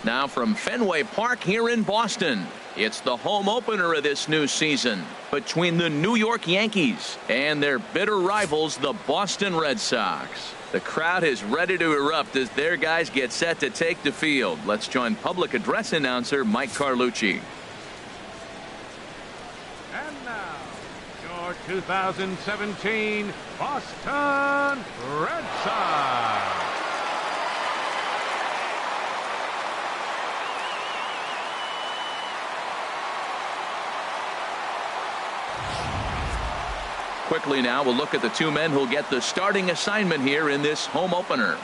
Now from Fenway Park here in Boston, it's the home opener of this new season between the New York Yankees and their bitter rivals, the Boston Red Sox. The crowd is ready to erupt as their guys get set to take the field. Let's join public address announcer Mike Carlucci. And now, your 2017 Boston Red Sox. Quickly now, we'll look at the two men who'll get the starting assignment here in this home opener.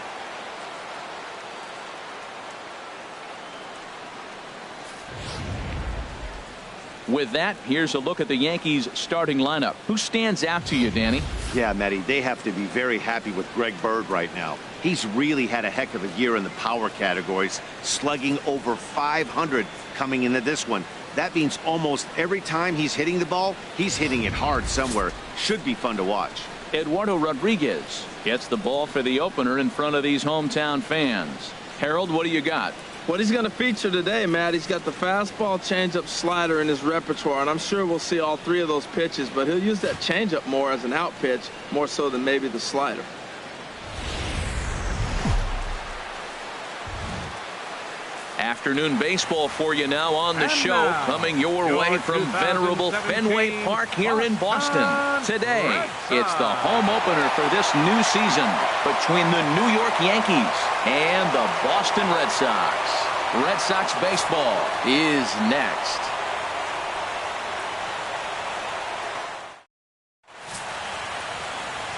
With that, here's a look at the Yankees starting lineup. Who stands out to you, Danny? Yeah, Matty, they have to be very happy with Greg Bird right now. He's really had a heck of a year in the power categories, slugging over 500 coming into this one. That means almost every time he's hitting the ball, he's hitting it hard somewhere. Should be fun to watch. Eduardo Rodriguez gets the ball for the opener in front of these hometown fans. Harold, what do you got? What he's going to feature today, Matt, he's got the fastball, changeup, slider in his repertoire, and I'm sure we'll see all three of those pitches, but he'll use that changeup more as an out pitch, more so than maybe the slider. Afternoon baseball for you now on the show, coming your way from venerable Fenway Park here in Boston. Today, it's the home opener for this new season between the New York Yankees and the Boston Red Sox. Red Sox baseball is next.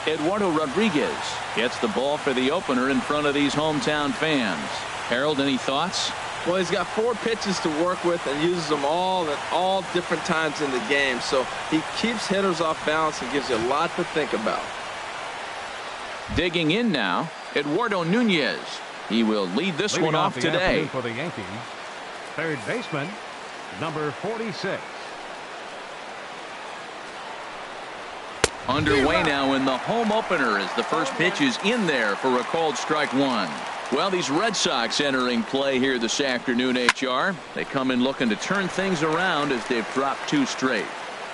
Eduardo Rodriguez gets the ball for the opener in front of these hometown fans. Harold, any thoughts? Well, he's got 4 pitches to work with and uses them all at all different times in the game. So he keeps hitters off balance and gives you a lot to think about. Digging in now, Eduardo Nunez. He will lead this one off today. For the Yankees, third baseman, number 46. Underway now in the home opener as the first pitch is in there for a called strike one. Well, these Red Sox entering play here this afternoon, HR. They come in looking to turn things around as they've dropped 2 straight.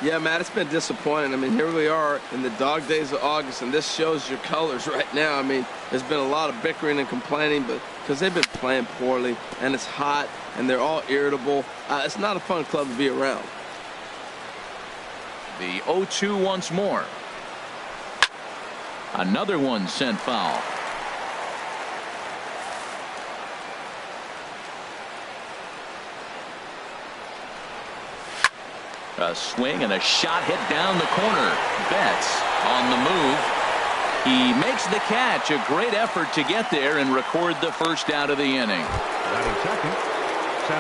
Yeah, Matt, it's been disappointing. I mean, here we are in the dog days of August, and this shows your colors right now. I mean, there's been a lot of bickering and complaining, but because they've been playing poorly, and it's hot, and they're all irritable. It's not a fun club to be around. The 0-2 once more. Another one sent foul. A swing and a shot hit down the corner. Betts on the move. He makes the catch. A great effort to get there and record the first out of the inning.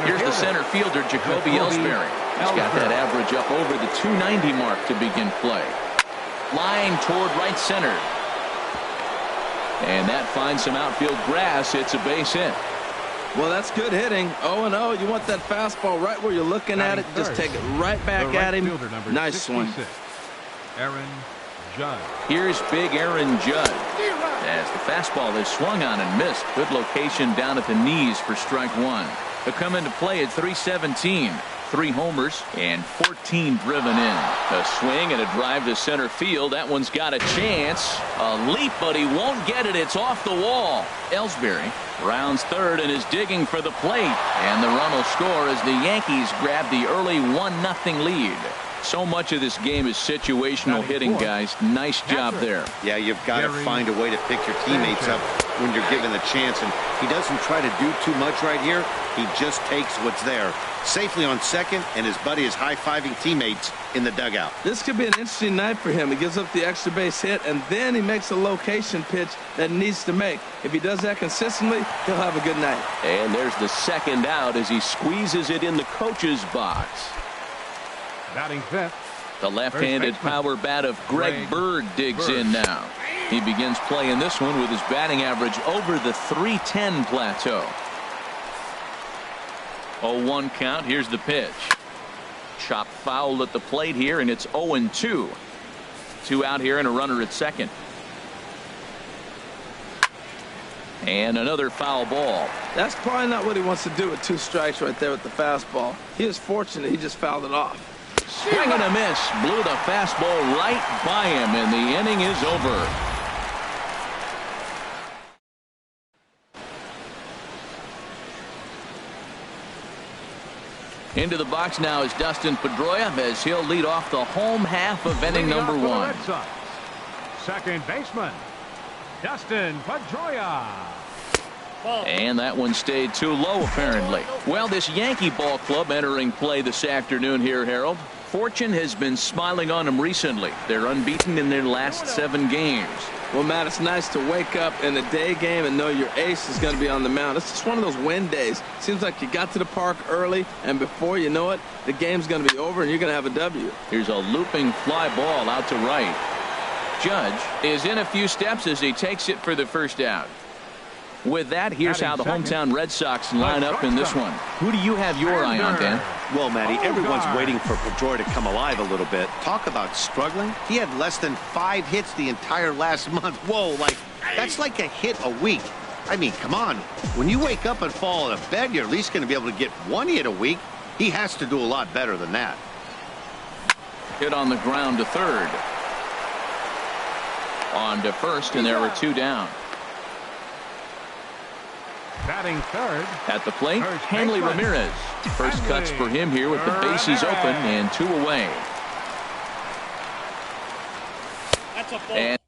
Here's the center fielder, Jacoby Ellsbury. He's got that average up over the 290 mark to begin play. Line toward right center. And that finds some outfield grass. It's a base hit. Well, that's good hitting. 0-0. You want that fastball right where you're looking at it. Just take it right back at him. Nice swing. Aaron Judge. Here's big Aaron Judge. As the fastball is swung on and missed. Good location down at the knees for strike one. He'll come into play at 317. 3 homers and 14 driven in. A swing and a drive to center field. That one's got a chance. A leap, but he won't get it. It's off the wall. Ellsbury rounds third and is digging for the plate. And the run will score as the Yankees grab the early 1-0 lead. So much of this game is situational hitting, guys. Nice job there. Yeah, you've got to find a way to pick your teammates up when you're given the chance. And he doesn't try to do too much right here. He just takes what's there. Safely on second, and his buddy is high-fiving teammates in the dugout. This could be an interesting night for him. He gives up the extra base hit, and then he makes a location pitch that he needs to make. If he does that consistently, he'll have a good night. And there's the second out as he squeezes it in the coach's box. Batting fifth. The left-handed power bat of Greg Bird digs in now. He begins playing this one with his batting average over the .310 plateau. 0-1 count. Here's the pitch. Chop foul at the plate here, and it's 0-2. 2 out here and a runner at second. And another foul ball. That's probably not what he wants to do with 2 strikes right there with the fastball. He is fortunate he just fouled it off. Swing and a miss. Blew the fastball right by him, and the inning is over. Into the box now is Dustin Pedroia as he'll lead off the home half of inning number 1. Second baseman, Dustin Pedroia. And that one stayed too low, apparently. Well, this Yankee ball club entering play this afternoon here, Harold. Fortune has been smiling on them recently. They're unbeaten in their last 7 games. Well, Matt, it's nice to wake up in a day game and know your ace is going to be on the mound. It's just one of those win days. Seems like you got to the park early, and before you know it, the game's going to be over and you're going to have a W. Here's a looping fly ball out to right. Judge is in a few steps as he takes it for the first out. With that, here's how the hometown Red Sox line up in this one. Who do you have your eye on, Dan? Well, Matty, everyone's waiting for Pedroia to come alive a little bit. Talk about struggling. He had less than 5 hits the entire last month. Whoa, that's like a hit a week. I mean, come on. When you wake up and fall out of bed, you're at least going to be able to get 1 hit a week. He has to do a lot better than that. Hit on the ground to third. On to first, and there were 2 down. Batting third. At the plate, Hanley Ramirez. First cuts for him here with the bases open and 2 away. That's a ball. And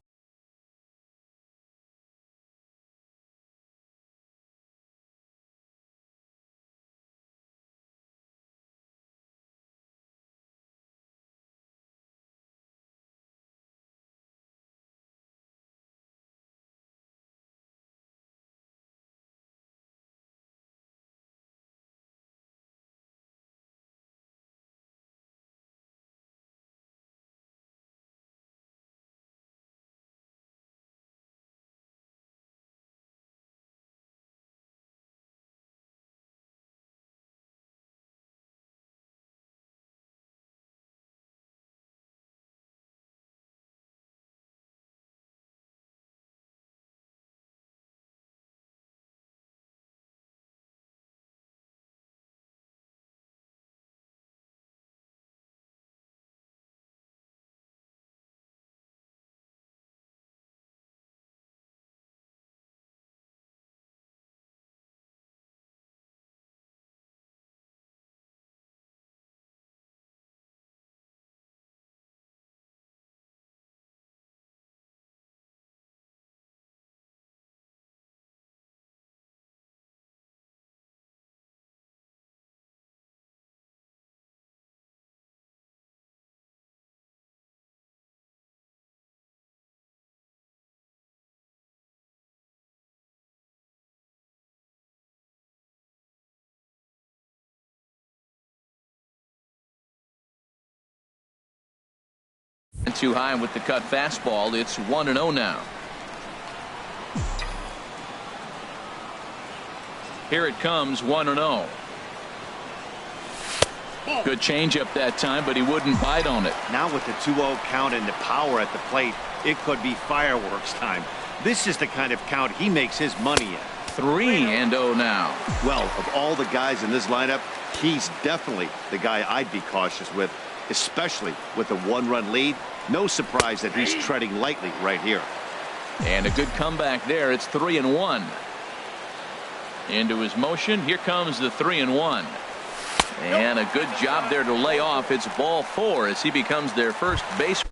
too high with the cut fastball. It's 1-0 now. Here it comes, 1-0. Good changeup that time, but he wouldn't bite on it. Now with the 2-0 count and the power at the plate, it could be fireworks time. This is the kind of count he makes his money in. 3-0 now. Well, of all the guys in this lineup, he's definitely the guy I'd be cautious with, especially with a 1-run lead. No surprise that he's treading lightly right here. And a good comeback there. It's 3-1. Into his motion. Here comes the 3-1. And a good job there to lay off. It's ball 4 as he becomes their first base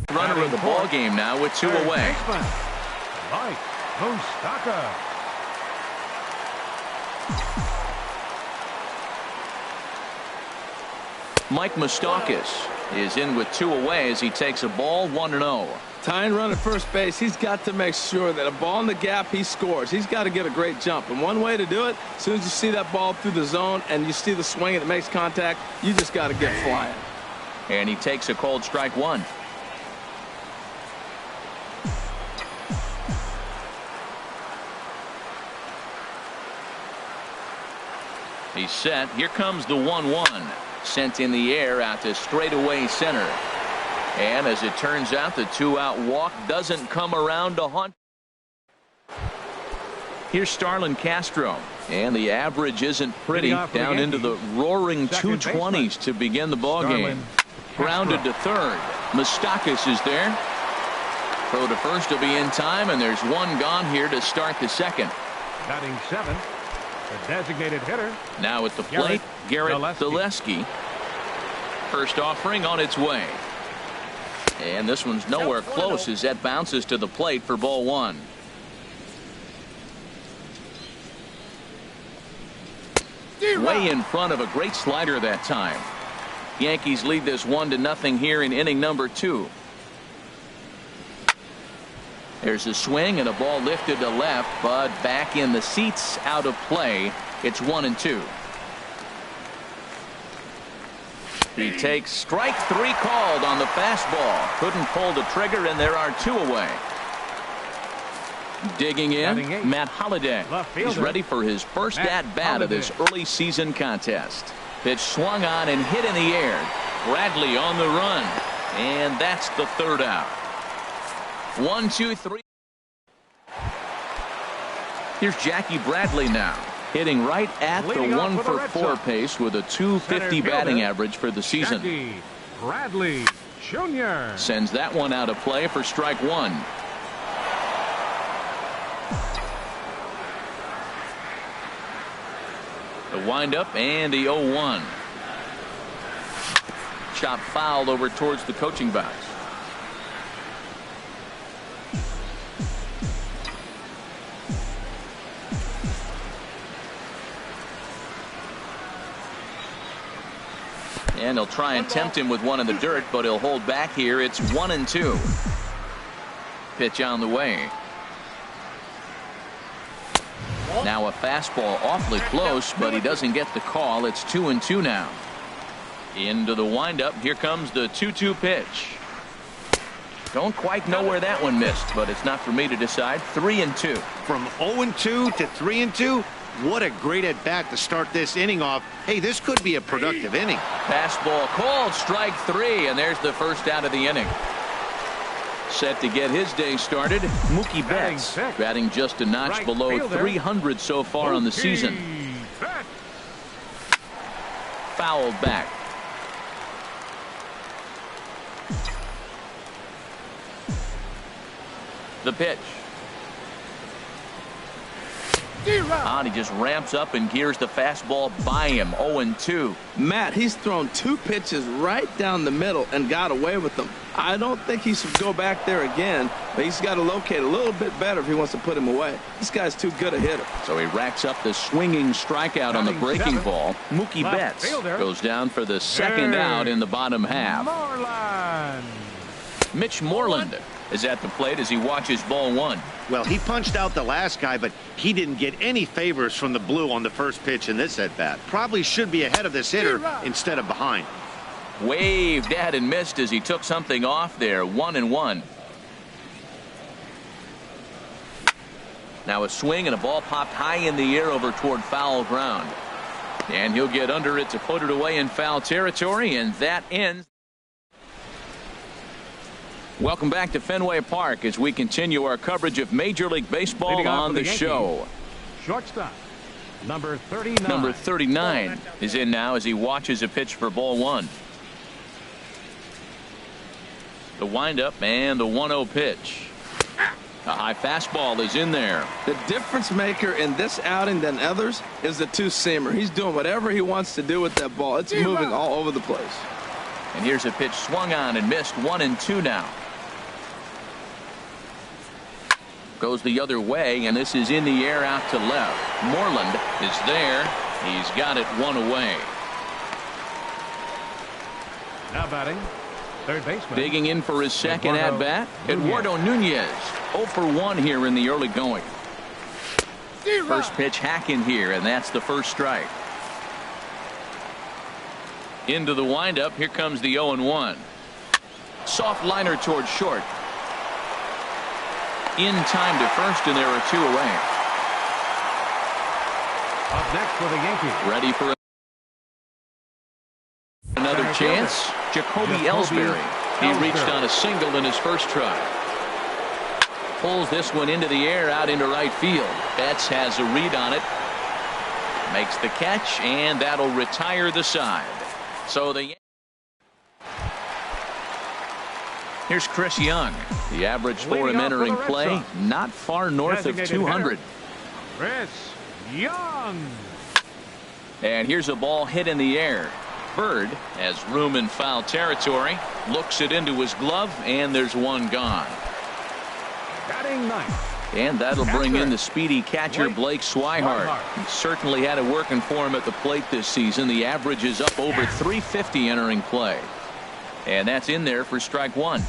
Runner of the ball game now with 2 away. Mike Moustakas. Mike Moustakas is in with 2 away as he takes a ball 1-0. Tying run at first base, he's got to make sure that a ball in the gap, he scores. He's got to get a great jump. And one way to do it, as soon as you see that ball through the zone and you see the swing and it makes contact, you just got to get flying. And he takes a cold strike 1. He's set. Here comes the 1-1. Sent in the air out to straightaway center. And as it turns out, the 2-out walk doesn't come around to haunt. Here's Starlin Castro. And the average isn't pretty. Down into the roaring 220s to begin the ball game. Grounded to third. Moustakas is there. Throw to first will be in time, and there's 1 gone here to start the second. Batting 7th, the designated hitter. Now at the plate, Garrett Zaleski. First offering on its way. And this one's nowhere close as that bounces to the plate for ball 1. Way in front of a great slider that time. Yankees lead this 1-0 here in inning number 2. There's a swing and a ball lifted to left, but back in the seats, out of play. It's 1-2. He takes strike 3 called on the fastball. Couldn't pull the trigger, and there are 2 away. Digging in, Matt Holliday. He's ready for his first at-bat of this early season contest. Pitch swung on and hit in the air. Bradley on the run. And that's the 3rd out. 1, 2, 3. Here's Jackie Bradley now. Hitting right at the 1-for-4 pace with a .250 batting average for the season. Jackie Bradley Jr. Sends that one out of play for strike 1. The windup and the 0-1. Chop foul over towards the coaching box. And he'll try and tempt him with one in the dirt, but he'll hold back here. It's 1-2. Pitch on the way. Now a fastball awfully close, but he doesn't get the call. It's 2-2 now. Into the windup. Here comes the 2-2 pitch. Don't quite know where that one missed, but it's not for me to decide. 3-2. From 0-2 to 3-2. What a great at bat to start this inning off. Hey, this could be a productive inning. Fastball called, strike 3, and there's the first out of the inning. Set to get his day started, Mookie Betts, batting just a notch below 300 so far on the season. Fouled back. The pitch. And he just ramps up and gears the fastball by him. 0-2. Matt, he's thrown 2 pitches right down the middle and got away with them. I don't think he should go back there again, but he's got to locate a little bit better if he wants to put him away. This guy's too good a hitter. So he racks up the swinging strikeout on the breaking ball. Mookie Betts goes down for the 2nd out in the bottom half. Mitch Moreland is at the plate as he watches ball 1. Well, he punched out the last guy, but he didn't get any favors from the blue on the first pitch in this at-bat. Probably should be ahead of this hitter instead of behind. Waved at and missed as he took something off there. 1-1. Now a swing and a ball popped high in the air over toward foul ground. And he'll get under it to put it away in foul territory, and that ends. Welcome back to Fenway Park as we continue our coverage of Major League Baseball on the show. Shortstop, number 39. Number 39 is in now as he watches a pitch for ball 1. The windup and the 1-0 pitch. A high fastball is in there. The difference maker in this outing than others is the 2-seamer. He's doing whatever he wants to do with that ball. It's moving all over the place. And here's a pitch swung on and missed. 1-2 now. Goes the other way, and this is in the air out to left. Moreland is there. He's got it one away. Now batting, third baseman. Digging in for his second at-bat, Eduardo Nunez. 0 for 1 here in the early going. First pitch hacking here, and that's the first strike. Into the windup. Here comes the 0-1. Soft liner towards short. In time to first, and there are 2 away. Up next for the Yankees. Ready for another chance. Jacoby Ellsbury. He reached on a single in his first try. Pulls this one into the air out into right field. Betts has a read on it. Makes the catch, and that'll retire the side. So here's Chris Young. The average for him entering play, not far north of 200. Chris Young. And here's a ball hit in the air. Bird has room in foul territory. Looks it into his glove, and there's one gone. Batting ninth. And that'll bring in the speedy catcher Blake Swihart. He certainly had it working for him at the plate this season. The average is up over 350 entering play. And that's in there for strike 1.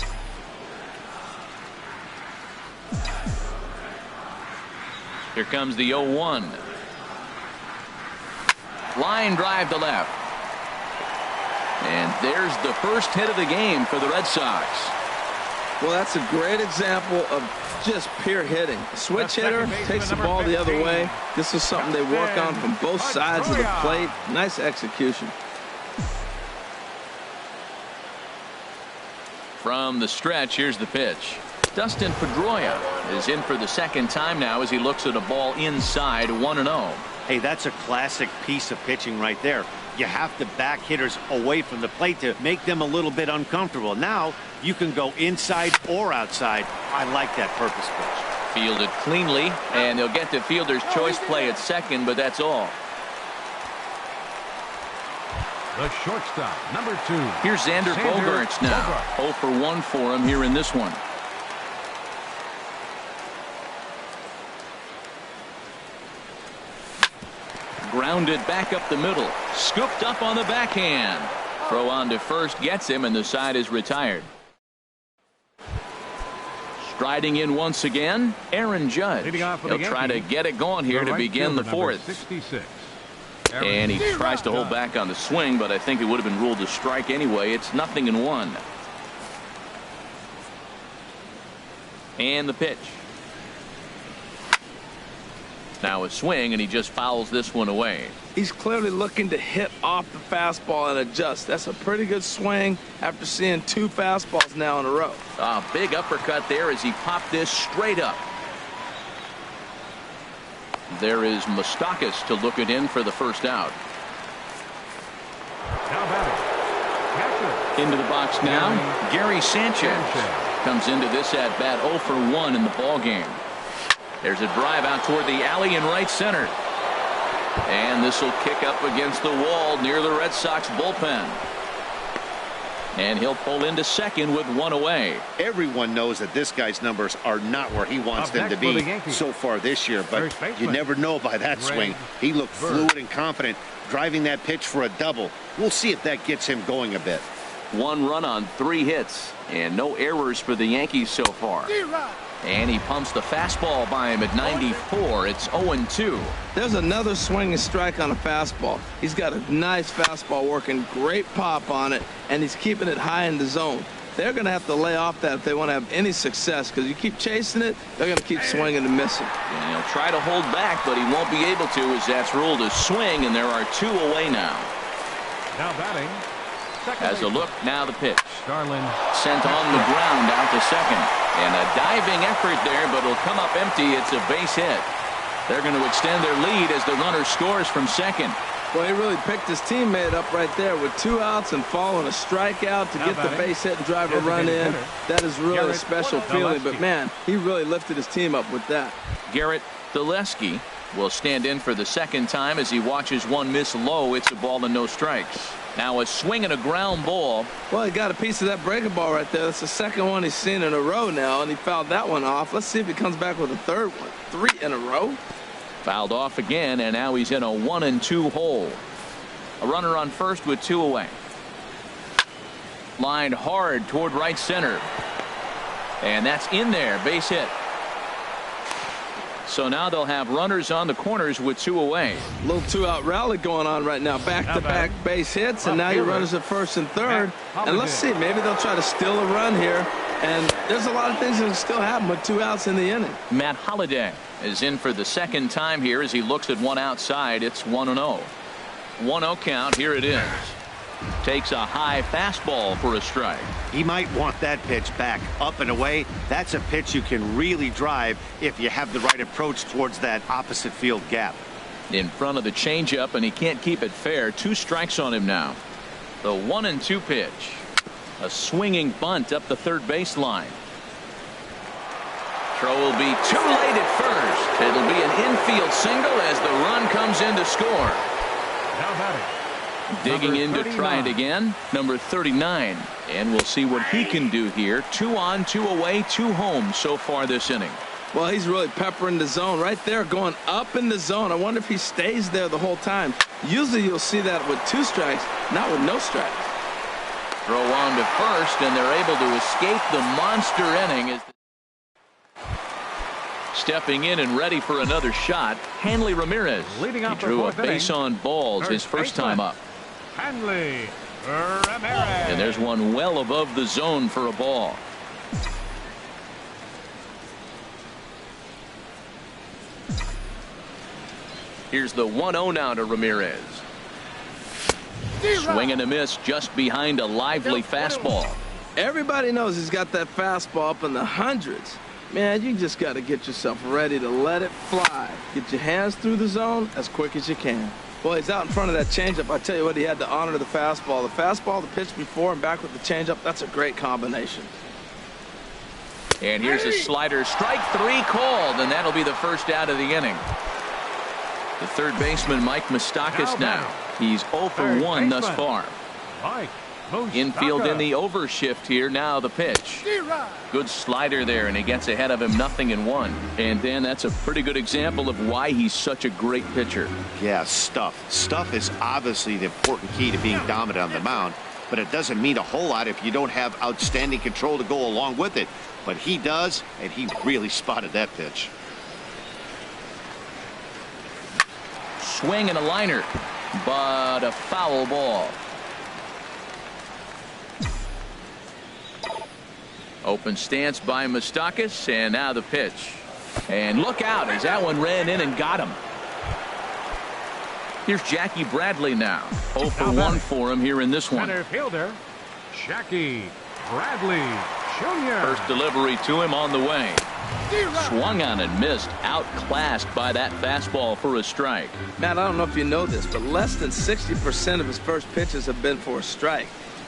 Here comes the 0-1. Line drive to left. And there's the first hit of the game for the Red Sox. Well, that's a great example of just pure hitting. A switch hitter takes the ball the other way. This is something they work on from both sides of the plate. Nice execution. From the stretch, here's the pitch. Dustin Pedroia is in for the second time now as he looks at a ball inside 1-0. Hey, that's a classic piece of pitching right there. You have to back hitters away from the plate to make them a little bit uncomfortable. Now you can go inside or outside. I like that purpose pitch. Fielded cleanly, and they'll get to fielder's choice play at second, but that's all. The shortstop, number 2. Here's Xander Bogaerts now. 0 for 1 for him here in this one. Grounded back up the middle. Scooped up on the backhand. Throw on to first gets him, and the side is retired. Striding in once again, Aaron Judge. He'll try to get it going here to begin the fourth. 66. And he tries to hold back on the swing, but I think it would have been ruled a strike anyway. It's 0-1. And the pitch. Now a swing, and he just fouls this one away. He's clearly looking to hit off the fastball and adjust. That's a pretty good swing after seeing 2 fastballs now in a row. A big uppercut there as he popped this straight up. There is Moustakas to look it in for the first out. Now batting. Into the box now, Gary Sanchez comes into this at bat 0 for 1 in the ball game. There's a drive out toward the alley in right center. And this will kick up against the wall near the Red Sox bullpen. And he'll pull into second with 1 away. Everyone knows that this guy's numbers are not where he wants them to be so far this year, but you never know by that swing. He looked fluid and confident, driving that pitch for a double. We'll see if that gets him going a bit. 1 run on 3 hits, and no errors for the Yankees so far. And he pumps the fastball by him at 94. It's 0-2. There's another swing and strike on a fastball. He's got a nice fastball working, great pop on it, and he's keeping it high in the zone. They're going to have to lay off that if they want to have any success, because you keep chasing it, they're going to keep swinging and missing. And he'll try to hold back, but he won't be able to, as that's ruled a swing, and there are 2 away now. Now batting. As a look, now the pitch. Starlin sent on the ground out to second. And a diving effort there, but it'll come up empty. It's a base hit. They're going to extend their lead as the runner scores from second. Well, he really picked his teammate up right there with 2 outs and following a strikeout to get the base hit and drive a run in. That is really a special feeling. But, man, he really lifted his team up with that. Garrett Deleski will stand in for the second time as he watches one miss low. It's a ball and no strikes. Now a swing and a ground ball. Well, he got a piece of that breaking ball right there. That's the second one he's seen in a row now, and he fouled that one off. Let's see if he comes back with a third one. 3 in a row. Fouled off again, and now he's in a 1-2 hole. A runner on first with 2 away. Lined hard toward right center. And that's in there. Base hit. So now they'll have runners on the corners with 2 away. A little 2-out rally going on right now. Back-to-back base hits, and now your runners at first and third. And let's see, maybe they'll try to steal a run here. And there's a lot of things that can still happen with 2 outs in the inning. Matt Holliday is in for the second time here as he looks at one outside. It's 1-0. 1-0 count. Here it is. Takes a high fastball for a strike. He might want that pitch back up and away. That's a pitch you can really drive if you have the right approach towards that opposite field gap. In front of the changeup, and he can't keep it fair. 2 strikes on him now. The 1-2 pitch. A swinging bunt up the third baseline. Throw will be too late at first. It'll be an infield single as the run comes in to score. Now batting. Digging in to 39. try it again, number 39. And we'll see what he can do here. 2 on, 2 away, 2 home so far this inning. Well, he's really peppering the zone right there, going up in the zone. I wonder if he stays there the whole time. Usually you'll see that with 2 strikes, not with no strikes. Throw on to first, and they're able to escape the monster inning. Stepping in and ready for another shot, Hanley Ramirez. Leading He off the drew a 4th base inning. on balls his first time up. Hanley Ramirez. And there's one well above the zone for a ball. Here's the 1-0 now to Ramirez. Swing and a miss just behind a lively fastball. Everybody knows he's got that fastball up in the hundreds. Man, you just got to get yourself ready to let it fly. Get your hands through the zone as quick as you can. Boy, he's out in front of that changeup. I tell you what, he had to honor the fastball. The fastball, the pitch before, and back with the changeup, that's a great combination. And here's a slider. Strike 3 called, and that'll be the first out of the inning. The third baseman, Mike Moustakas now. He's 0 for 1 thus far. Mike Infield in Moustakas. the overshift here. Now the pitch. Good slider there, and he gets ahead of him 0-1. And Dan, that's a pretty good example of why he's such a great pitcher. Yeah, stuff. Stuff is obviously the important key to being dominant on the mound, but it doesn't mean a whole lot if you don't have outstanding control to go along with it. But he does, and he really spotted that pitch. Swing and a liner, but a foul ball. Open stance by Moustakas, and now the pitch. And look out as that one ran in and got him. Here's Jackie Bradley now. 0 for 1 for him here in this one. Center fielder Jackie Bradley Jr. First delivery to him on the way. Swung on and missed. Outclassed by that fastball for a strike. Matt, I don't know if you know this, but less than 60% of his first pitches have been for a strike.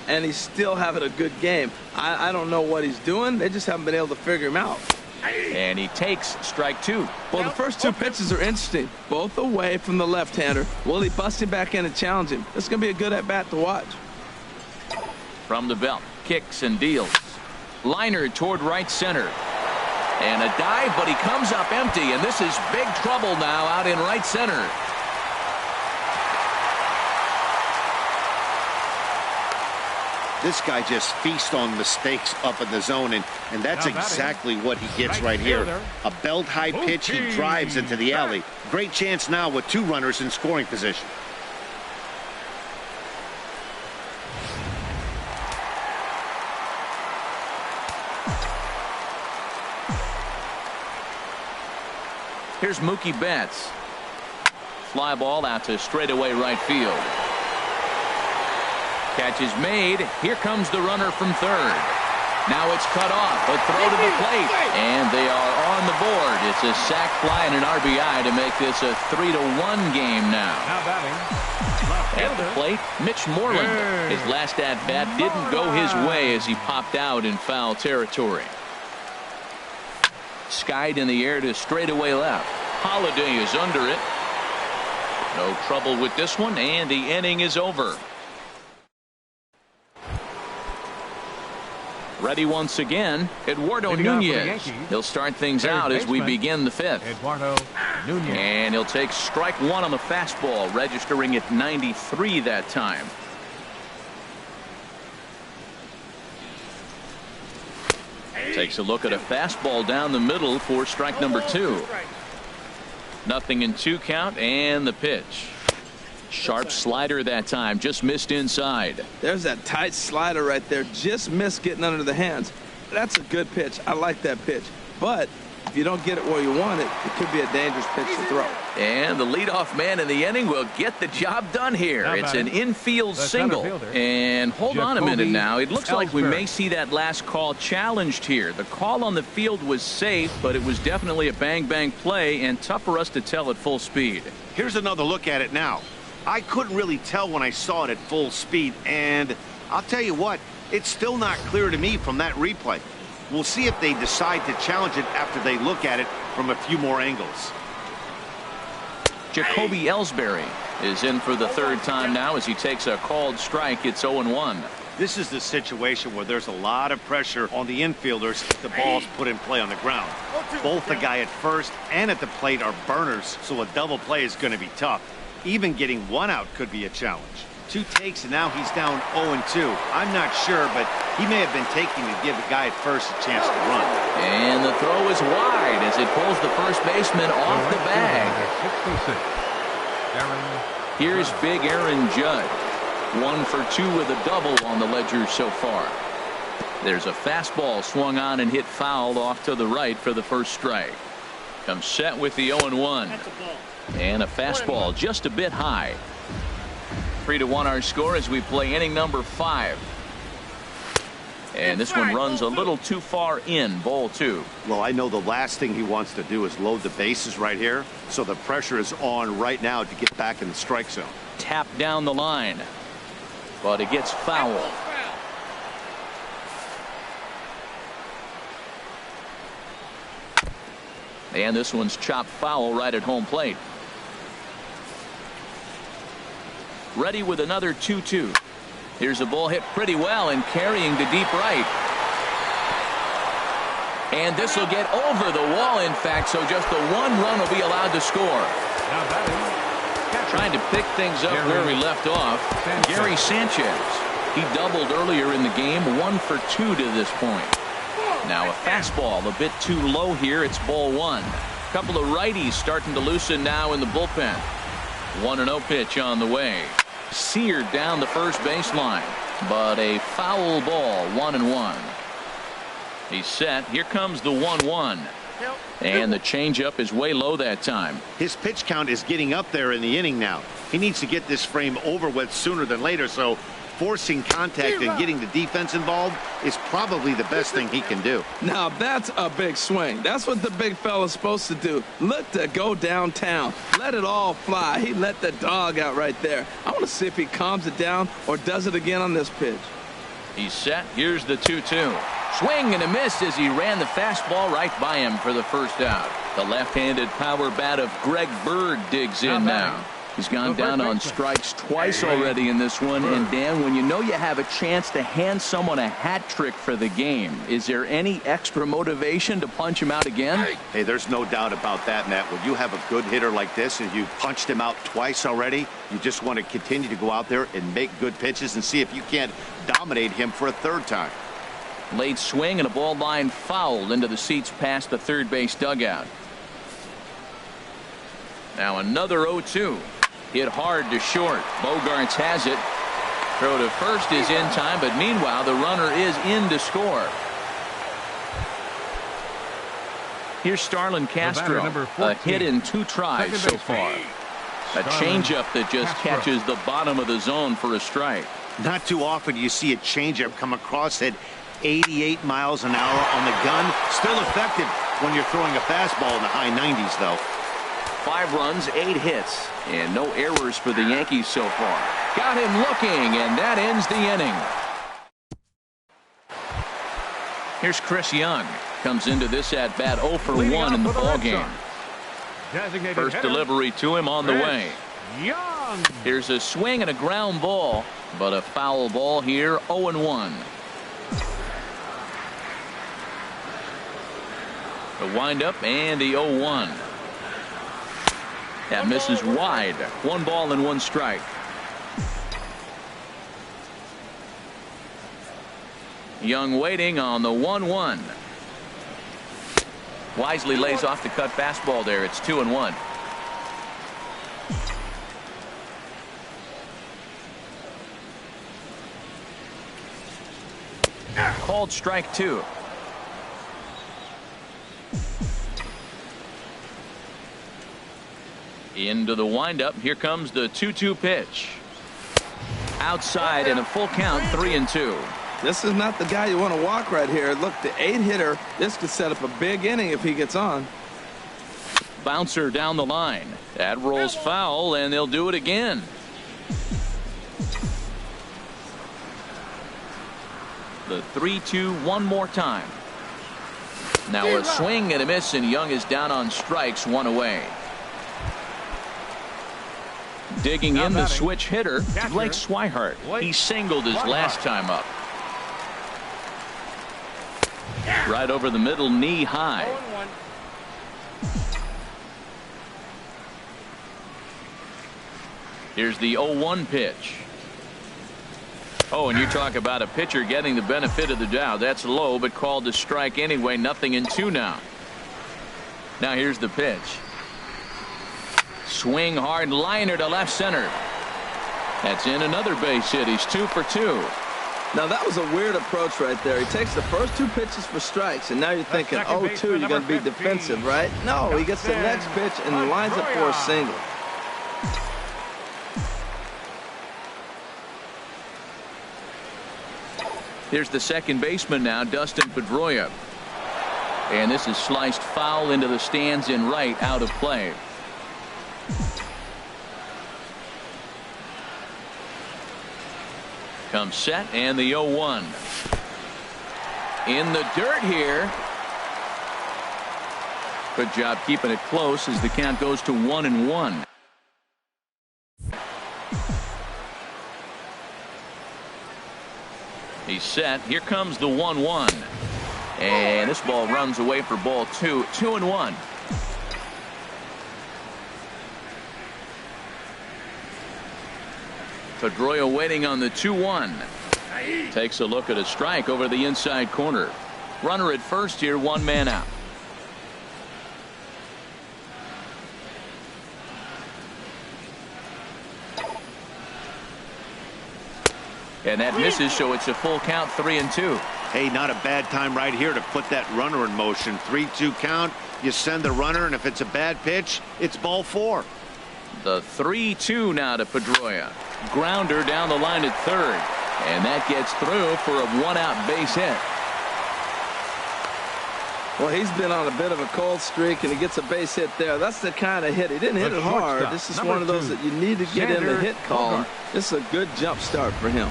And he's still having a good game. I don't know what he's doing. They just haven't been able to figure him out. And he takes strike 2. Well, the first 2 pitches are interesting. Both away from the left-hander. Will he bust him back in and challenge him? This is going to be a good at-bat to watch. From the belt. Kicks and deals. Liner toward right center. And a dive, but he comes up empty. And this is big trouble now out in right center. This guy just feasts on mistakes up in the zone, and that's exactly what he gets right here. A belt-high pitch, he drives into the alley. Great chance now with 2 runners in scoring position. Here's Mookie Betts. Fly ball out to straightaway right field. Catch is made. Here comes the runner from third. Now it's cut off. A throw to the plate. And they are on the board. It's a sac fly and an RBI to make this a 3-1 game now. Now batting. At the plate, Mitch Moreland. His last at-bat didn't go his way as he popped out in foul territory. Skied in the air to straightaway left. Holliday is under it. No trouble with this one, and the inning is over. Ready once again, Eduardo Nunez. He'll start things out as we begin the fifth. Eduardo Nunez. And he'll take strike one on the fastball, registering at 93 that time. Takes a look at a fastball down the middle for strike number 2. 0-2 count, and the pitch. Sharp slider that time, just missed inside. There's that tight slider right there, just missed getting under the hands. That's a good pitch. I like that pitch. But if you don't get it where you want it, it could be a dangerous pitch to throw. And the leadoff man in the inning will get the job done here. It's an infield single. And hold on a minute now. It looks like we may see that last call challenged here. The call on the field was safe, but it was definitely a bang-bang play and tough for us to tell at full speed. Here's another look at it now. I couldn't really tell when I saw it at full speed, and I'll tell you what, it's still not clear to me from that replay. We'll see if they decide to challenge it after they look at it from a few more angles. Jacoby Ellsbury is in for the third time now as he takes a called strike. It's 0-1. This is the situation where there's a lot of pressure on the infielders if the ball's put in play on the ground. Both the guy at first and at the plate are burners, so a double play is going to be tough. Even getting one out could be a challenge. 2 takes, and now he's down 0-2. I'm not sure, but he may have been taking to give the guy at first a chance to run. And the throw is wide as it pulls the first baseman off the bag. Here's big Aaron Judd. 1 for 2 with a double on the ledger so far. There's a fastball swung on and hit foul off to the right for the first strike. Comes set with the 0-1. And a fastball just a bit high. 3-1 our score as we play inning number 5. And this one runs a little too far in, ball 2. Well, I know the last thing he wants to do is load the bases right here, so the pressure is on right now to get back in the strike zone. Tap down the line, but it gets foul. And this one's chopped foul right at home plate. Ready with another 2-2. Here's a ball hit pretty well and carrying to deep right. And this will get over the wall, in fact, so just the 1 run will be allowed to score. Trying to pick things up where we left off. Gary Sanchez. He doubled earlier in the game, 1 for 2 to this point. Now a fastball a bit too low here. It's ball 1. Couple of righties starting to loosen now in the bullpen. 1-0 pitch on the way. Seared down the first baseline, but a foul ball. 1-1. He's set. Here comes the 1-1. And the changeup is way low that time. His pitch count is getting up there in the inning now. He needs to get this frame over with sooner than later, so forcing contact and getting the defense involved is probably the best thing he can do. Now that's a big swing. That's what the big fella's supposed to do. Look to go downtown. Let it all fly. He let the dog out right there. I want to see if he calms it down or does it again on this pitch. He's set. Here's the 2-2. Swing and a miss as he ran the fastball right by him for the first out. The left-handed power bat of Greg Bird digs in now. He's gone down on strikes twice already in this one. And Dan, when you know you have a chance to hand someone a hat trick for the game, is there any extra motivation to punch him out again? Hey, there's no doubt about that, Matt. When you have a good hitter like this and you've punched him out twice already, you just want to continue to go out there and make good pitches and see if you can't dominate him for a third time. Late swing and a ball line foul into the seats past the third base dugout. Now another 0-2. Hit hard to short. Bogarts has it. Throw to first is in time, but meanwhile the runner is in to score. Here's Starlin Castro. A hit in 2 tries so far. A changeup that just catches the bottom of the zone for a strike. Not too often you see a changeup come across at 88 miles an hour on the gun. Still effective when you're throwing a fastball in the high 90s, though. 5 runs, 8 hits, and no errors for the Yankees so far. Got him looking, and that ends the inning. Here's Chris Young. Comes into this at bat 0 for 1 in the ballgame. First delivery to him on the way. Here's a swing and a ground ball, but a foul ball here. 0-1. The windup and the 0-1. That misses wide. 1 ball and 1 strike. Young waiting on the 1-1. Wisely lays off the cut fastball there. It's 2-1. Called strike 2. Into the windup. Here comes the 2-2 pitch. Outside and a full count, 3-2. This is not the guy you want to walk right here. Look, the 8-hitter, this could set up a big inning if he gets on. Bouncer down the line. That rolls foul, and they'll do it again. The 3-2 one more time. Now a swing and a miss, and Young is down on strikes, 1 away. Digging in the switch hitter, Blake Swihart. He singled his last time up. Right over the middle, knee high. Here's the 0-1 pitch. Oh, and you talk about a pitcher getting the benefit of the doubt. That's low, but called to strike anyway. 0-2 now. Now here's the pitch. Swing hard, liner to left center. That's in another base hit. He's 2 for 2. Now that was a weird approach right there. He takes the first 2 pitches for strikes, and now you're thinking, 0-2, you're going to be defensive, right? No, he gets the next pitch and lines up for a single. Here's the second baseman now, Dustin Pedroia. And this is sliced foul into the stands in right, out of play. Comes set, and the 0-1. In the dirt here. Good job keeping it close as the count goes to 1-1. He's set. Here comes the 1-1. And this ball runs away for ball 2. 2-1. Pedroia waiting on the 2-1. Takes a look at a strike over the inside corner. Runner at first here, 1 man out. And that misses, so it's a full count, 3-2. Hey, not a bad time right here to put that runner in motion. 3-2 count. You send the runner, and if it's a bad pitch, it's ball 4. The 3-2 now to Pedroia. Grounder down the line at third. And that gets through for a 1-out base hit. Well, he's been on a bit of a cold streak, and he gets a base hit there. That's the kind of hit. He didn't hit it hard. This is one of those that you need to get in the hit column. This is a good jump start for him.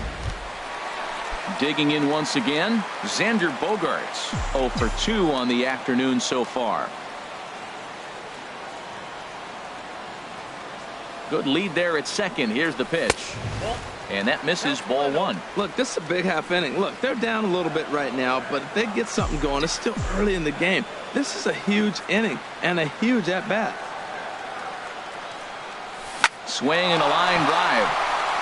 Digging in once again, Xander Bogaerts. 0 for 2 on the afternoon so far. Good lead there at second. Here's the pitch. And that misses, ball 1. Look, this is a big half inning. Look, they're down a little bit right now, but if they get something going, it's still early in the game. This is a huge inning and a huge at-bat. Swing and a line drive.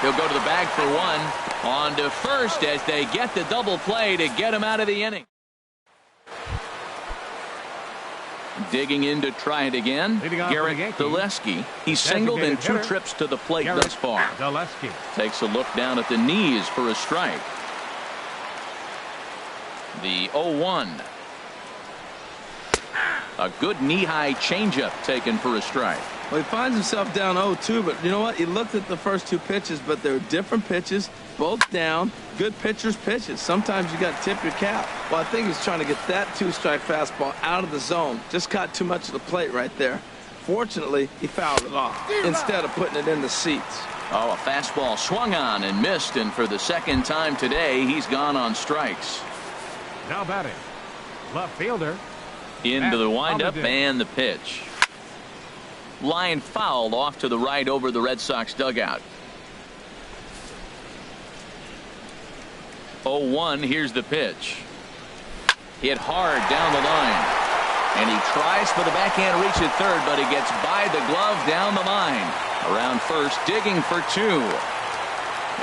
He'll go to the bag for 1. On to first as they get the double play to get him out of the inning. Digging in to try it again, Garrett Daleski. He's singled in 2 trips to the plate thus far. Takes a look down at the knees for a strike. The 0-1. A good knee-high changeup taken for a strike. Well, he finds himself down 0-2, but you know what? He looked at the first 2 pitches, but they're different pitches, both down. Good pitchers' pitches. Sometimes you got to tip your cap. Well, I think he's trying to get that 2-strike fastball out of the zone. Just caught too much of the plate right there. Fortunately, he fouled it off instead of putting it in the seats. Oh, a fastball swung on and missed, and for the second time today, he's gone on strikes. Now batting, left fielder. Into the windup and the pitch. Line fouled off to the right over the Red Sox dugout. 0-1. Here's the pitch. Hit hard down the line. And he tries for the backhand reach at third, but he gets by the glove down the line. Around first, digging for two.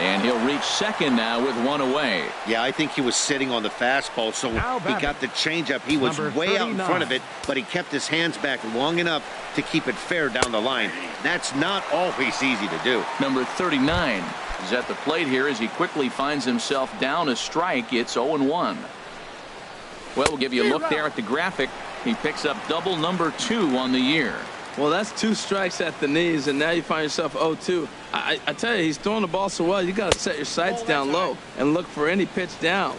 And he'll reach second now with one away. Yeah, I think he was sitting on the fastball, so he got the changeup. He was way out in front of it, but he kept his hands back long enough to keep it fair down the line. That's not always easy to do. Number 39 is at the plate here as he quickly finds himself down a strike. It's 0-1. Well, we'll give you a look there at the graphic. He picks up double number 2 on the year. Well, that's 2 strikes at the knees, and now you find yourself 0-2. I tell you, he's throwing the ball so well, you got to set your sights down low and look for any pitch down.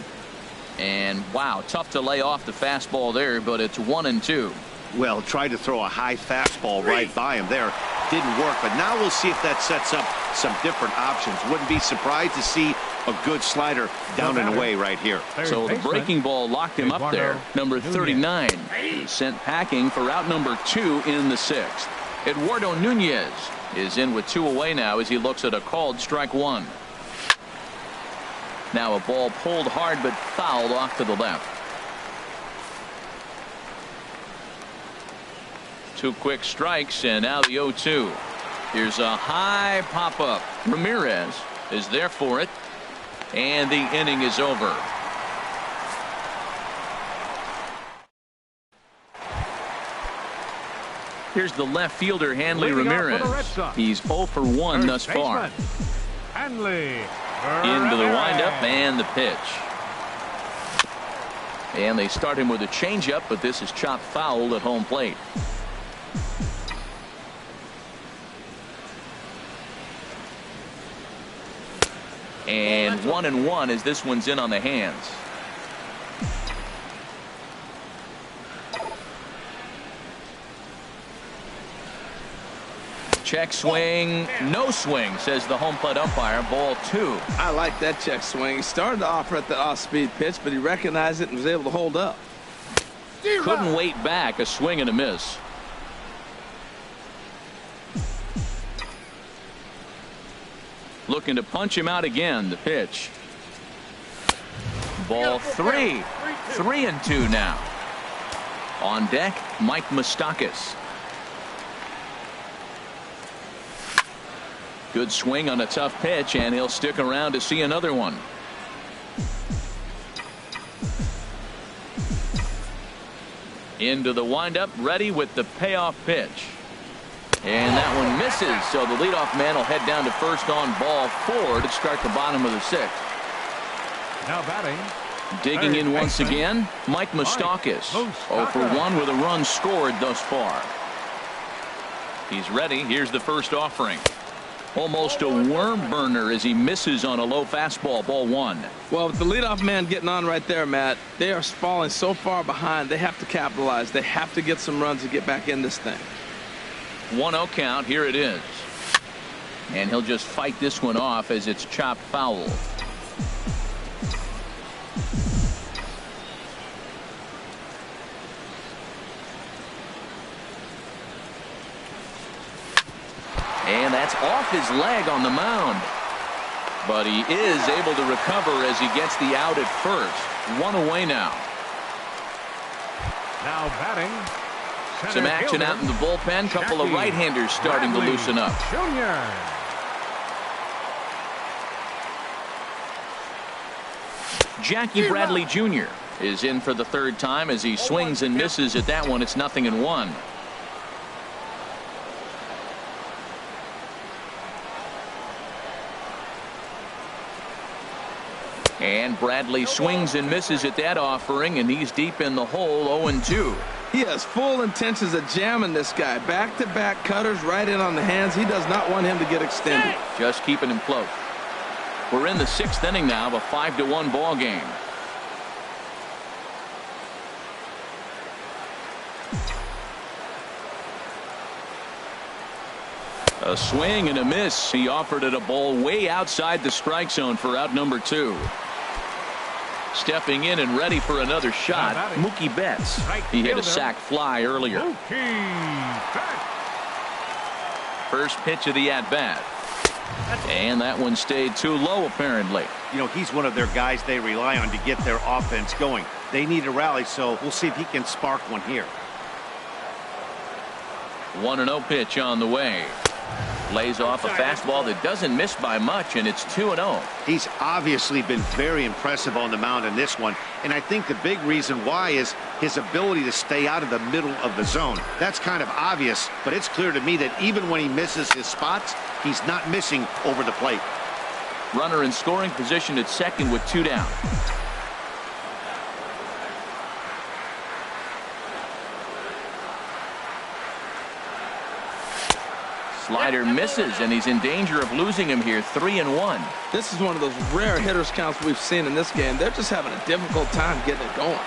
And wow, tough to lay off the fastball there, but it's 1-2. Well, tried to throw a high fastball right by him there. Didn't work, but now we'll see if that sets up some different options. Wouldn't be surprised to see a good slider down and away right here. So the breaking ball locked him up there. Number 39 sent packing for out number 2 in the 6th. Eduardo Nunez is in with 2 away now as he looks at a called strike 1. Now a ball pulled hard but fouled off to the left. 2 quick strikes and now the 0-2. Here's a high pop up. Ramirez is there for it. And the inning is over. Here's the left fielder, Hanley Ramirez. He's 0 for 1 thus far. Hanley. Into the windup and the pitch. And they start him with a changeup, but this is chopped foul at home plate. And 1-1 as this one's in on the hands. Check swing, no swing, says the home plate umpire. Ball 2. I like that check swing. He started to offer at the off-speed pitch, but he recognized it and was able to hold up. Couldn't wait back. A swing and a miss. Looking to punch him out again. The pitch. Ball 3. 3-2 now. On deck, Mike Moustakas. Good swing on a tough pitch, and he'll stick around to see another one. Into the windup, ready with the payoff pitch. And that one misses, so the leadoff man will head down to first on ball 4 to start the bottom of the 6th. Now batting. Digging in once again, Mike Moustakas. 0 for 1 with a run scored thus far. He's ready. Here's the first offering. Almost a worm burner as he misses on a low fastball. Ball 1. Well, with the leadoff man getting on right there, Matt, they are falling so far behind. They have to capitalize. They have to get some runs to get back in this thing. 1-0 count. Here it is. And he'll just fight this one off as it's chopped foul. And that's off his leg on the mound. But he is able to recover as he gets the out at first. 1 away now. Now batting. Some action out in the bullpen. Couple of right-handers starting to loosen up. Junior. Jackie Bradley Jr. is in for the 3rd time as he swings and misses at that one. It's 0-1. And Bradley swings and misses at that offering, and he's deep in the hole. 0-2. He has full intentions of jamming this guy. Back-to-back cutters right in on the hands. He does not want him to get extended. Just keeping him close. We're in the 6th inning now of a 5-1 ball game. A swing and a miss. He offered it a ball way outside the strike zone for out number 2. Stepping in and ready for another shot, Mookie Betts. He hit a sac fly earlier. First pitch of the at-bat. And that one stayed too low, apparently. You know, he's one of their guys they rely on to get their offense going. They need a rally, so we'll see if he can spark one here. 1-0 pitch on the way. Lays off a fastball that doesn't miss by much, and it's 2-0. He's obviously been very impressive on the mound in this one, and I think the big reason why is his ability to stay out of the middle of the zone. That's kind of obvious, but it's clear to me that even when he misses his spots, he's not missing over the plate. Runner in scoring position at second with 2 down. Slider misses, and he's in danger of losing him here. 3-1. This is one of those rare hitters counts we've seen in this game. They're just having a difficult time getting it going.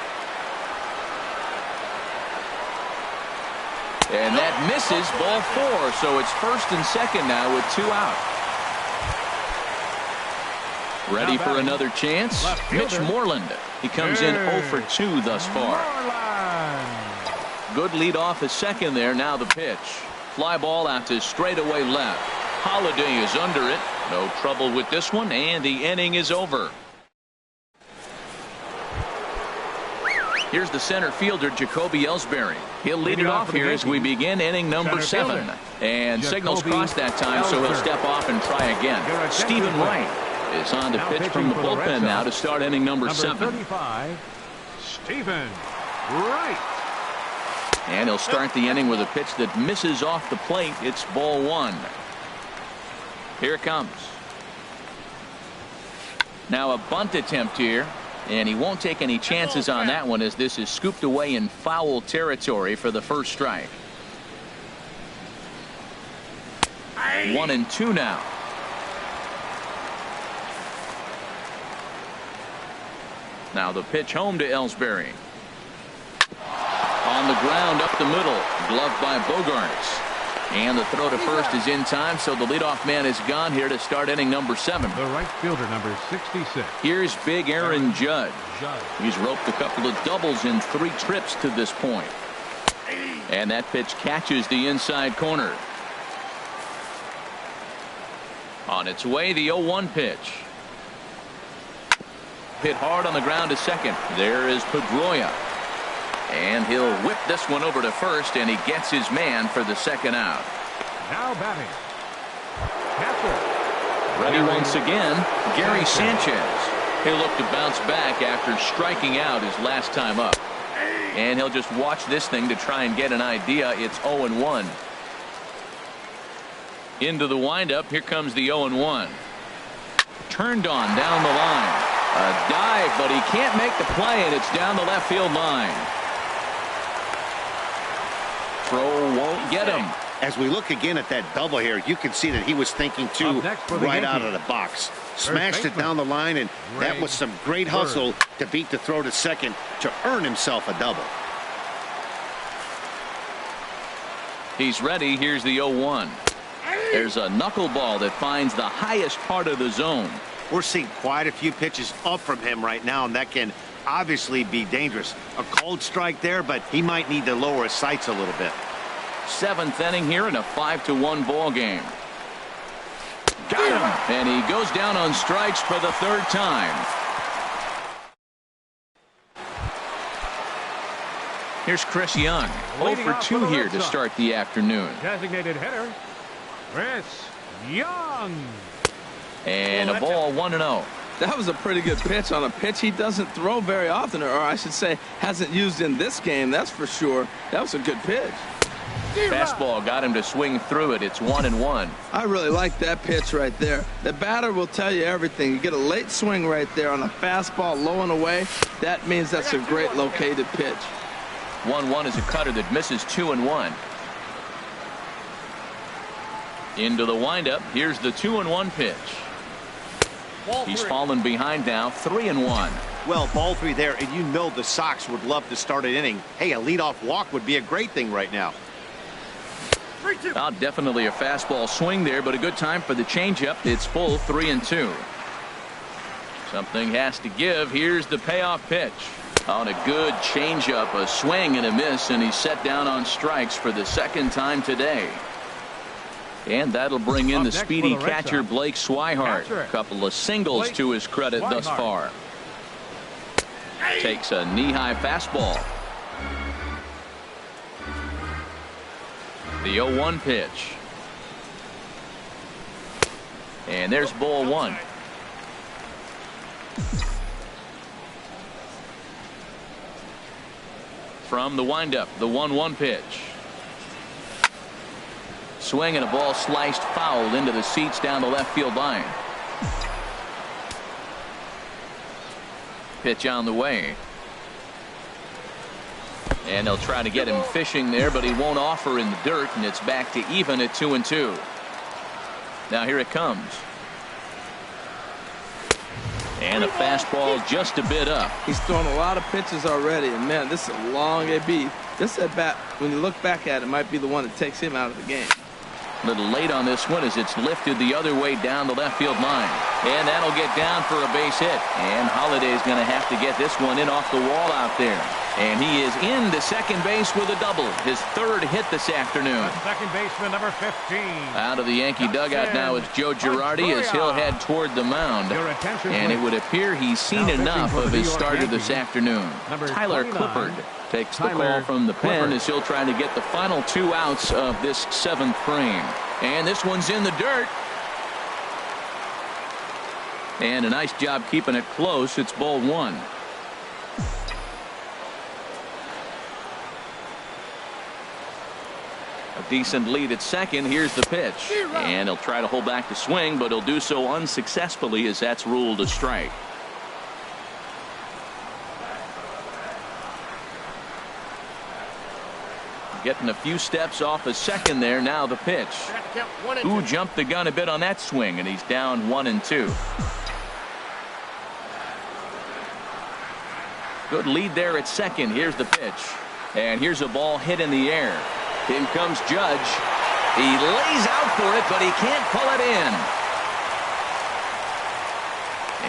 And that misses, ball 4. So it's first and second now with 2 out. Ready for another chance? Mitch Moreland. He comes in 0 for 2 thus far. Good lead off at second there. Now the pitch. Fly ball out to straightaway left. Holiday is under it. No trouble with this one, and the inning is over. Here's the center fielder, Jacoby Ellsbury. He'll lead it off here as we begin inning number 7. And signals crossed that time, so he'll step off and try again. Stephen Wright is on to pitch from the bullpen now to start inning number 7. 35, Stephen Wright. And he'll start the inning with a pitch that misses off the plate. It's ball 1. Here it comes. Now a bunt attempt here, and he won't take any chances on that one as this is scooped away in foul territory for the first strike. 1-2 now. Now the pitch home to Ellsbury. On the ground up the middle, gloved by Bogarts. And the throw to first is in time, so the leadoff man is gone here to start inning number 7. The right fielder, number 66. Here's big Aaron Judge. He's roped a couple of doubles in 3 trips to this point. And that pitch catches the inside corner. On its way, the 0-1 pitch. Hit hard on the ground to second. There is Pedroia. And he'll whip this one over to first, and he gets his man for the second out. Now batting. Catcher. Ready once again, Gary Sanchez. He'll look to bounce back after striking out his last time up. And he'll just watch this thing to try and get an idea. It's 0-1. Into the windup. Here comes the 0-1. Turned on down the line. A dive, but he can't make the play, and it's down the left field line. Throw won't get him. As we look again at that double here, you can see that he was thinking too right out of the box. Smashed it down the line, and that was some great hustle to beat the throw to second to earn himself a double. He's ready. Here's the 0-1. There's a knuckleball that finds the highest part of the zone. We're seeing quite a few pitches up from him right now, and that can obviously be dangerous. A cold strike there, but he might need to lower his sights a little bit. 7th inning here in a 5-1 ball game. Got him, and he goes down on strikes for the 3rd time. Here's Chris Young, 0 for 2 here to start the afternoon. Designated hitter, Chris Young. And a ball 1-0. That was a pretty good pitch on a pitch he doesn't throw very often, or I should say hasn't used in this game, that's for sure. That was a good pitch. Fastball got him to swing through it. It's 1-1. I really like that pitch right there. The batter will tell you everything. You get a late swing right there on a fastball low and away. That means that's a great located pitch. 1-1 is a cutter that misses 2-1. Into the windup. Here's the 2-1 pitch. He's fallen behind now, 3-1. Well, ball 3 there, and you know the Sox would love to start an inning. Hey, a leadoff walk would be a great thing right now. Definitely a fastball swing there, but a good time for the changeup. It's full, 3-2. Something has to give. Here's the payoff pitch. On a good changeup, a swing and a miss, and he's set down on strikes for the 2nd time today. And that'll bring in the speedy catcher Blake Swihart. A couple of singles to his credit thus far. Takes a knee-high fastball. The 0-1 pitch. And there's ball one. From the windup, the 1-1 pitch. Swing and a ball sliced foul into the seats down the left field line. Pitch on the way. And they'll try to get him fishing there, but he won't offer in the dirt, and it's back to even at 2-2. Now here it comes. And a fastball just a bit up. He's thrown a lot of pitches already, and man, this is a long AB. This at bat, when you look back at it, might be the one that takes him out of the game. A little late on this one as it's lifted the other way down the left field line. And that'll get down for a base hit. And Holliday's going to have to get this one in off the wall out there. And he is into second base with a double. His third hit this afternoon. Second baseman number 15. Out of the Yankee dugout now is Joe Girardi as he'll head toward the mound. And it would appear he's seen enough of his starter this afternoon. Tyler Clippard takes the call from the pen as he'll try to get the final 2 outs of this 7th frame. And this one's in the dirt. And a nice job keeping it close. It's ball one. A decent lead at second. Here's the pitch. And he'll try to hold back the swing, but he'll do so unsuccessfully as that's ruled a strike. Getting a few steps off a second there. Now the pitch. Who jumped the gun a bit on that swing, and he's down 1-2. Good lead there at second. Here's the pitch. And here's a ball hit in the air. In comes Judge. He lays out for it, but he can't pull it in.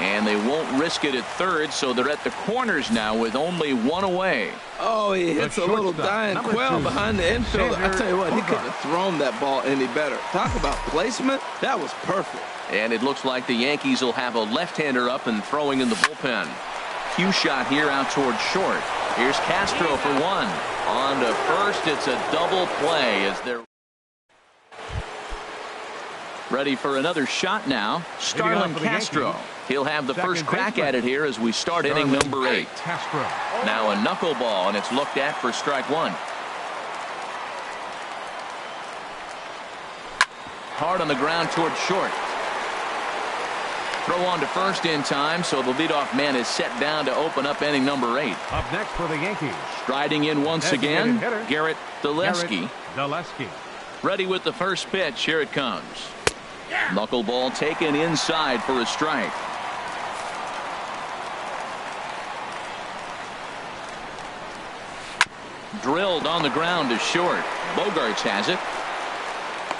And they won't risk it at third, so they're at the corners now with only one away. Oh, he hits a little dying quail behind the infielder. I tell you what, he couldn't have thrown that ball any better. Talk about placement. That was perfect. And it looks like the Yankees will have a left-hander up and throwing in the bullpen. Cue shot here out towards short. Here's Castro for one. On to first. It's a double play as they're ready for another shot now. Starlin Castro. He'll have the first crack at it here as we start inning number 8. Now a knuckleball, and it's looked at for strike one. Hard on the ground towards short. Throw on to first in time, so the leadoff man is set down to open up inning number 8. Up next for the Yankees. Striding in once again, Garrett Daleski. Ready with the first pitch. Here it comes. Knuckleball taken inside for a strike. Drilled on the ground to short. Bogarts has it.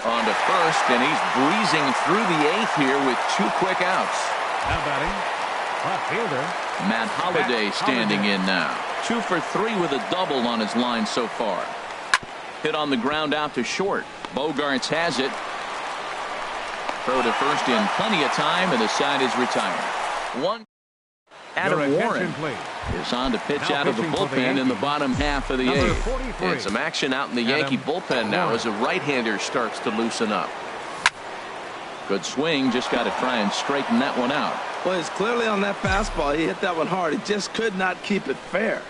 On to first, and he's breezing through the 8th here with 2 quick outs. Now batting, left fielder Matt Holliday standing in now. 2 for 3 with a double on his line so far. Hit on the ground out to short. Bogarts has it. Throw to first in plenty of time, and the side is retired. One. Adam Warren is on to pitch out of the bullpen in the bottom half of the 8th. And some action out in the Yankee bullpen now as a right-hander starts to loosen up. Good swing, just got to try and straighten that one out. Well, he's clearly on that fastball. He hit that one hard. He just could not keep it fair.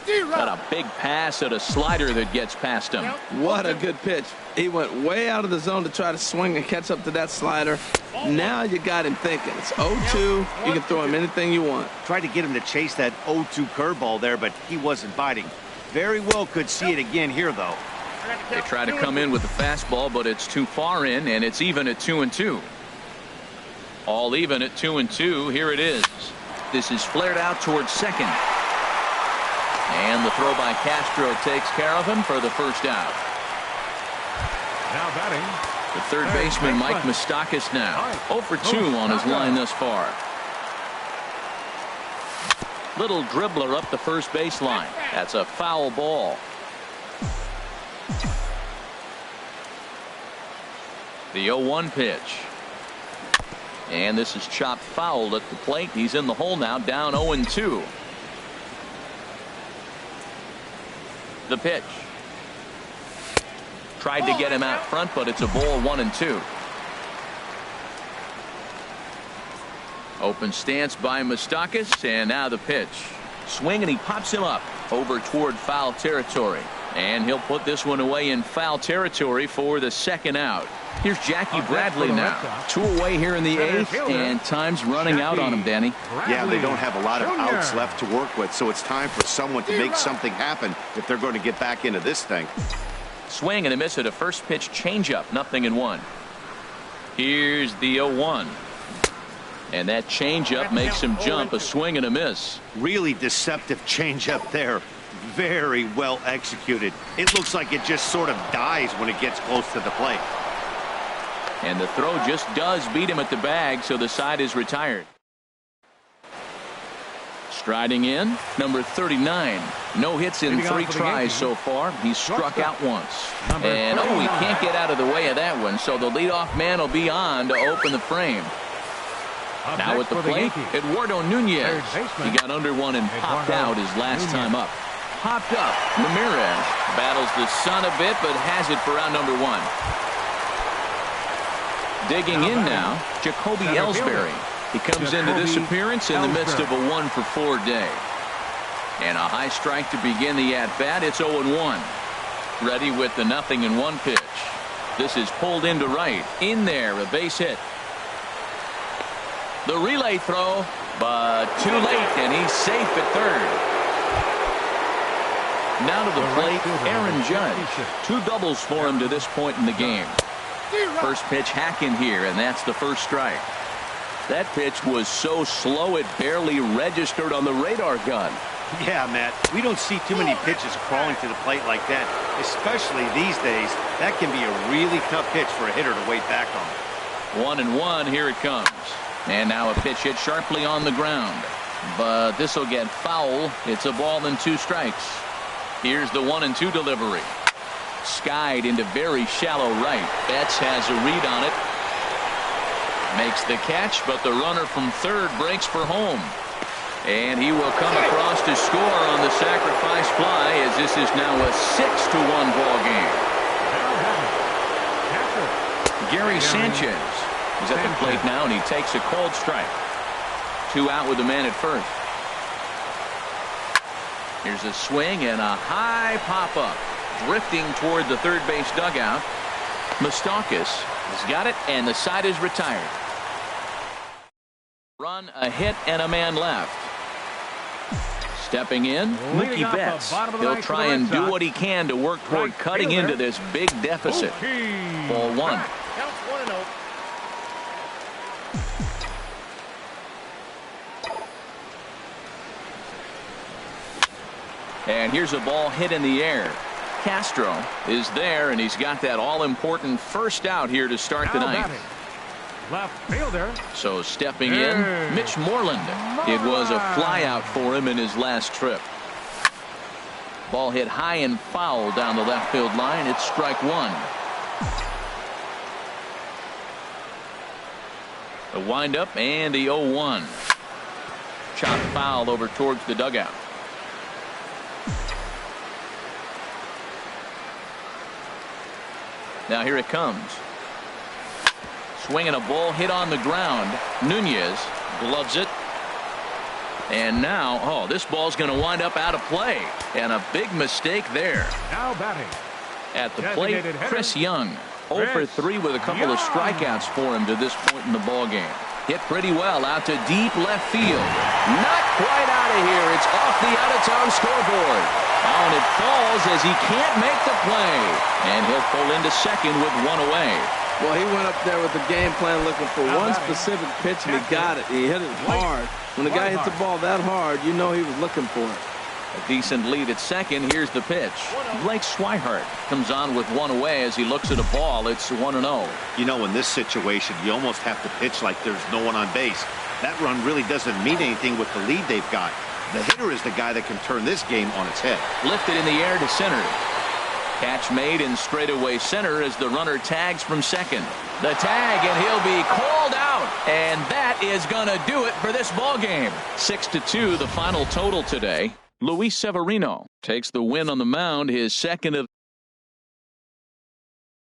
Got a big pass at a slider that gets past him. What a good pitch. He went way out of the zone to try to swing and catch up to that slider. Now you got him thinking. It's 0-2. You can throw him anything you want. Tried to get him to chase that 0-2 curveball there, but he wasn't biting. Very well could see it again here, though. They try to come in with the fastball, but it's too far in, and it's even at 2-2. All even at 2-2. Here it is. This is flared out towards second. And the throw by Castro takes care of him for the first out. Now batting, the third baseman Mike Moustakas now 0 for 2 on his line thus far. Little dribbler up the first baseline. That's a foul ball. The 0-1 pitch. And this is chopped foul at the plate. He's in the hole now, down 0-2. The pitch. Tried to get him out front, but it's a ball 1-2. Open stance by Moustakas, and now the pitch. Swing, and he pops him up over toward foul territory. And he'll put this one away in foul territory for the second out. Here's Jackie Bradley now. 2 away here in the 8th, and time's running out on him, Danny. Yeah, they don't have a lot of outs left to work with, so it's time for someone to make something happen if they're going to get back into this thing. Swing and a miss at a first pitch changeup, 0-1. Here's the 0-1. And that changeup makes him jump, a swing and a miss. Really deceptive changeup there. Very well executed. It looks like it just sort of dies when it gets close to the plate. And the throw just does beat him at the bag, so the side is retired. Striding in, number 39. No hits in 3 tries so far. He's struck out once. And he can't get out of the way of that one, so the leadoff man will be on to open the frame. Now at the plate, Eduardo Nunez. He got under one and popped out his last time up. Popped up. Ramirez battles the sun a bit, but has it for out number 1. Digging in now, Jacoby Ellsbury. He comes into this appearance in the midst of a 1-for-4 day. And a high strike to begin the at-bat. It's 0-1. Ready with the 0-1 pitch. This is pulled into right. In there, a base hit. The relay throw, but too late, and he's safe at third. Now to the plate, Aaron Judge. 2 doubles for him to this point in the game. First pitch hacking here, and that's the first strike. That pitch was so slow it barely registered on the radar gun. Yeah, Matt, we don't see too many pitches crawling to the plate like that, especially these days. That can be a really tough pitch for a hitter to wait back on. 1-1, here it comes. And now a pitch hit sharply on the ground. But this will get foul. It's a ball and 2 strikes. Here's the 1-2 delivery. Skied into very shallow right. Betts has a read on it. Makes the catch, but the runner from third breaks for home. And he will come across to score on the sacrifice fly, as this is now a 6-1 ball game. Gary Sanchez is at the plate now, and he takes a cold strike. 2 out with the man at first. Here's a swing and a high pop-up. Drifting toward the third base dugout. Moustakas has got it, and the side is retired. Run, a hit, and a man left. Stepping in, Mookie Betts. He'll try and do what he can to work toward cutting into this big deficit. Ball 1. Counts 1-0. And here's a ball hit in the air. Castro is there, and he's got that all-important first out here to start the ninth. Left fielder. So stepping in, Mitch Moreland. It was a fly out for him in his last trip. Ball hit high and foul down the left field line. It's strike 1. The windup and the 0-1. Chopped foul over towards the dugout. Now here it comes. Swinging a ball hit on the ground. Nunez gloves it. And now, this ball's going to wind up out of play. And a big mistake there. Now batting. At the plate, Chris Young. 0 for 3 with a couple of strikeouts for him to this point in the ball game. Hit pretty well out to deep left field. Not quite out of here. It's off the out-of-town scoreboard. And it falls as he can't make the play. And he'll pull into second with 1 away. Well, he went up there with the game plan looking for one specific pitch, and he got it. He hit it hard. When the guy hits the ball that hard, you know he was looking for it. A decent lead at second. Here's the pitch. Blake Swihart comes on with 1 away as he looks at a ball. It's 1-0. You know, in this situation, you almost have to pitch like there's no one on base. That run really doesn't mean anything with the lead they've got. The hitter is the guy that can turn this game on its head. Lifted in the air to center. Catch made in straightaway center as the runner tags from second. The tag, and he'll be called out. And that is going to do it for this ball game. 6-2, the final total today. Luis Severino takes the win on the mound, his second of